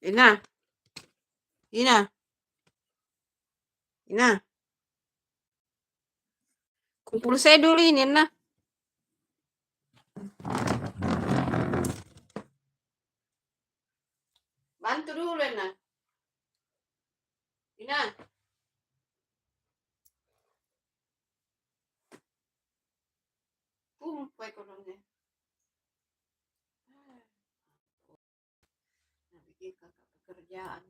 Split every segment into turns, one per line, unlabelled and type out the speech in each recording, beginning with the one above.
Ina, Ina, Ina, kumpul saya dulu ini, Ina. Bantu dulu, Ina. Ina. Kumpul ekonominya. Nah, bikin kakak pekerjaan.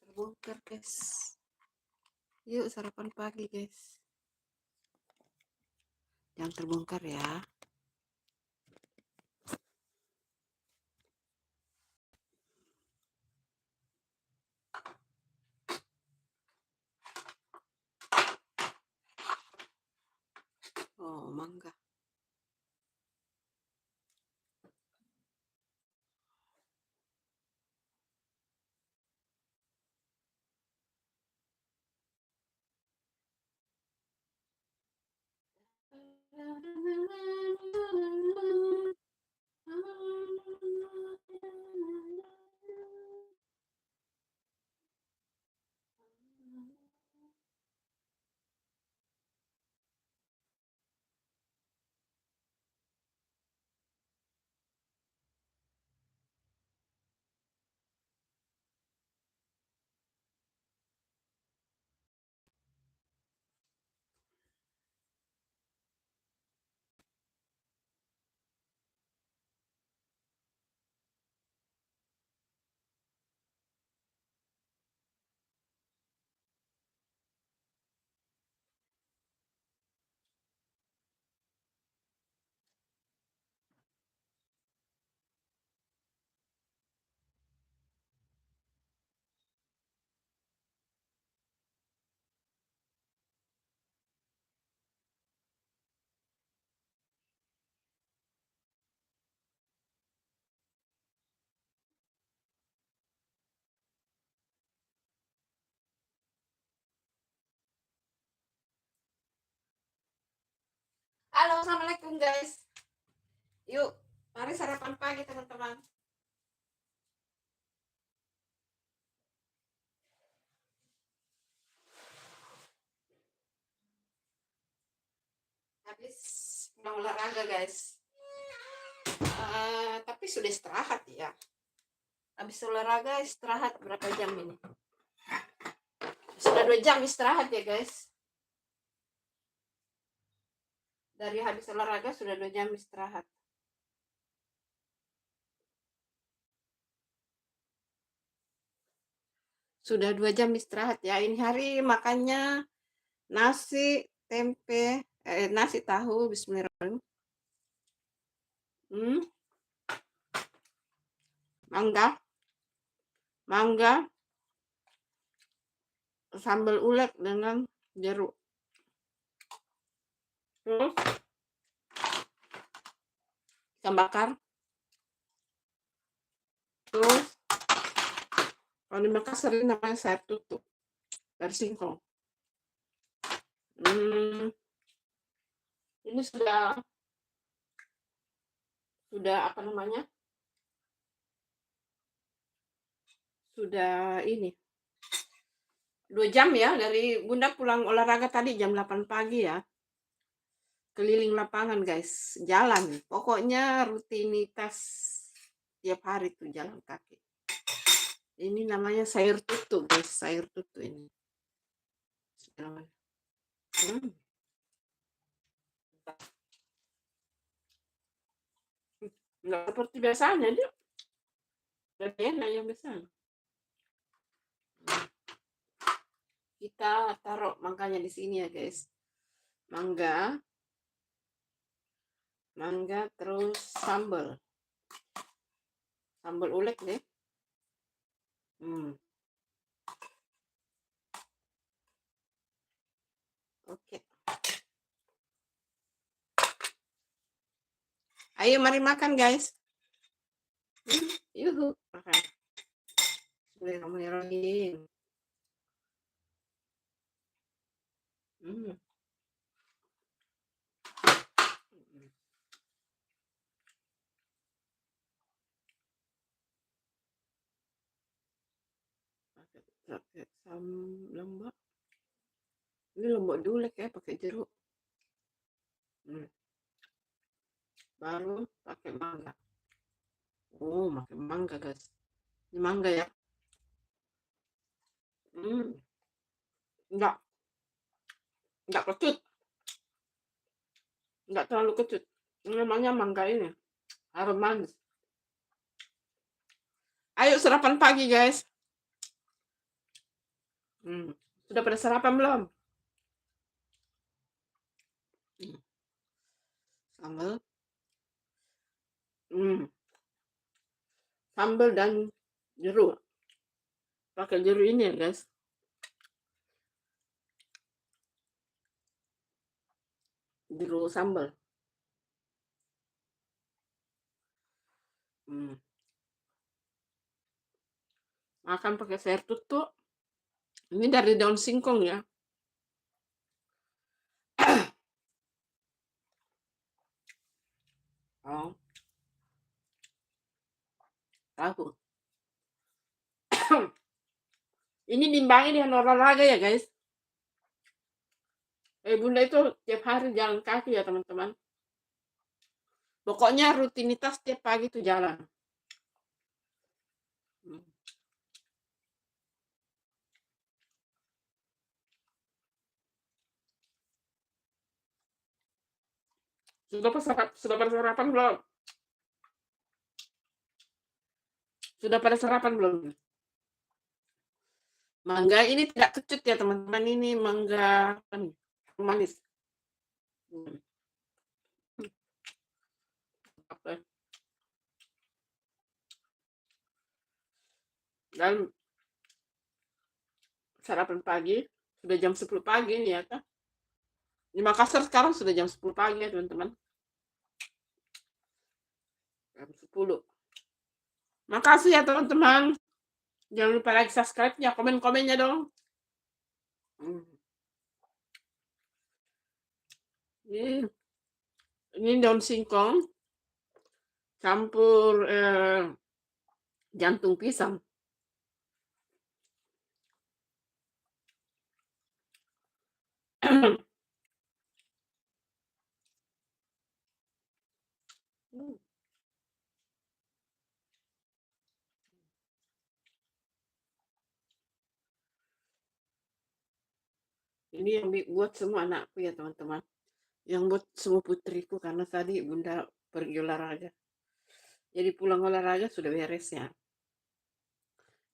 Terbongkar, guys. Yuk sarapan pagi, guys. Jangan terbongkar ya. Oh, mangga. Halo, assalamualaikum, guys. Yuk, mari sarapan pagi, teman-teman. Habis pulang olahraga, guys. Tapi sudah istirahat ya. Habis olahraga istirahat berapa jam ini? Sudah 2 jam istirahat ya, guys. Dari habis olahraga sudah 2 jam istirahat. Sudah 2 jam istirahat ya. Ini hari makannya nasi, tempe, nasi tahu, bismillahirrahmanirrahim. Mangga, sambal ulek dengan jeruk. Terus ikan bakar. Terus kalau di Makassar ini namanya sayap tutuk dari singkong. Ini sudah apa namanya? Sudah ini 2 jam ya dari Bunda pulang olahraga tadi jam 8 pagi ya. Keliling lapangan, guys. Jalan. Pokoknya rutinitas tiap hari tuh jalan kaki. Ini namanya sayur tutu, guys. Sayur tutu ini. Nggak seperti biasanya dia. Lebih enak yang biasanya. Kita taruh mangganya di sini ya, guys. Mangga terus sambal ulek deh. Oke. Ayo mari makan, guys. Yuhu, makan. Bismillahirrahmanirrahim. Hmm. Pakai lombok. Ini lombok dulek ya, pakai jeruk. Baru pakai mangga. Oh, pakai mangga guys. Ini mangga ya. Hmm. Enggak, enggak kecut. Enggak terlalu kecut. Ini namanya mangga ini. Harum manis. Ayo sarapan pagi guys. Sudah pada sarapan belum? Sambal. Sambal dan jeruk. Pakai jeruk ini ya guys. Jeruk sambal. Makan pakai sayur tutuk. Ini dari daun singkong ya. Oh, tahu. Ini diimbangi dengan olahraga ya guys. Bunda itu tiap hari jalan kaki ya teman-teman. Pokoknya rutinitas tiap pagi itu jalan. Sudah pada sarapan belum? Sudah pada sarapan belum? Mangga ini tidak kecut ya teman-teman. Ini mangga manis. Oke. Dan sarapan pagi sudah jam 10 pagi nih ya kan? Di Makassar sekarang sudah jam 10 pagi ya teman-teman. Jam 10. Makasih ya teman-teman. Jangan lupa like, subscribe-nya, komen-komennya dong. Ini daun singkong campur jantung pisang. Ini yang buat semua anakku ya teman-teman. Yang buat semua putriku karena tadi Bunda pergi olahraga. Jadi pulang olahraga sudah beres ya.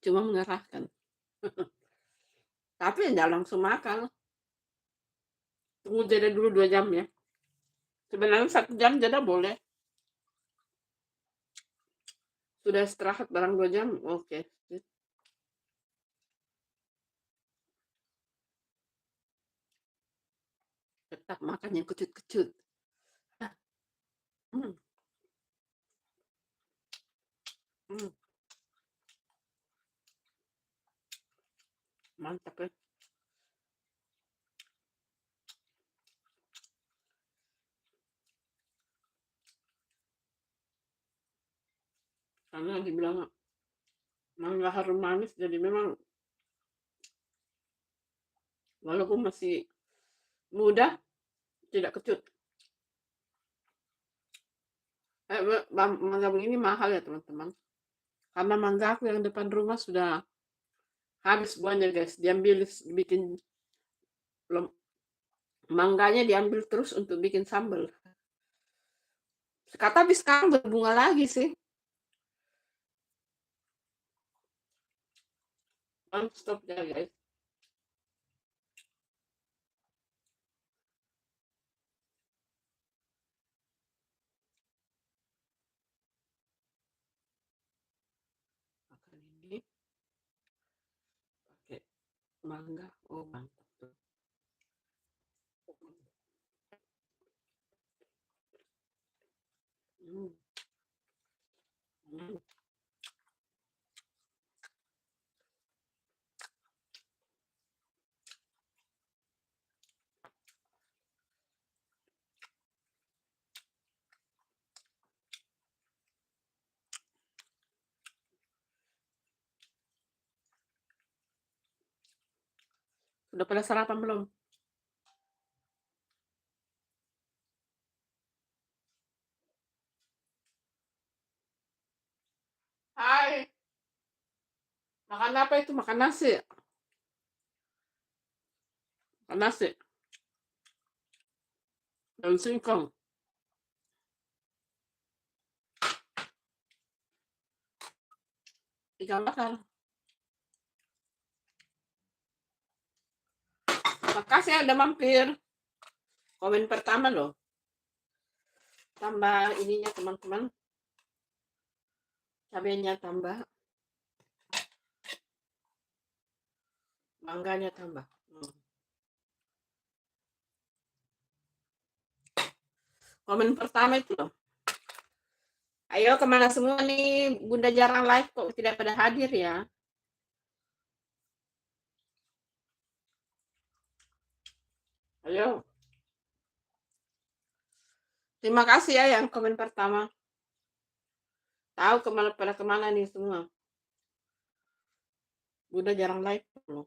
Cuma mengerahkan. Tapi tidak langsung makan. Tunggu jeda dulu 2 jam ya. Sebenarnya 1 jam jeda boleh. Sudah istirahat barang 2 jam, oke. Tetap makan yang kecut-kecut. Hmm. Mantap ya. Karena dibilang mangga harum manis, jadi memang walaupun masih muda tidak kecut. Mangga begini mahal ya teman-teman. Karena mangga aku yang depan rumah sudah habis buahnya guys. Diambil bikin mangganya diambil terus untuk bikin sambal. Tapi sekarang berbunga lagi sih. Stop ya guys. Makan ini pakai mangga. Oh mantap tuh. Udah pada sarapan belum? Hai, makan apa itu? Makan nasi. Makan nasi. Daun singkong. Ikan bakar. Makasih ya udah mampir. Komen pertama loh. Tambah ininya teman-teman. Cabenya tambah. Mangganya tambah. Komen pertama itu loh. Ayo kemana semua nih? Bunda jarang live kok tidak pada hadir ya. Ayo. Terima kasih ya yang komen pertama. Tahu kemana nih semua. Bunda jarang live loh.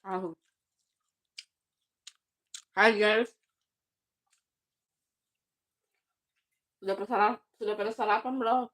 Tahu. Hai guys. Sudah pada sarapan belum?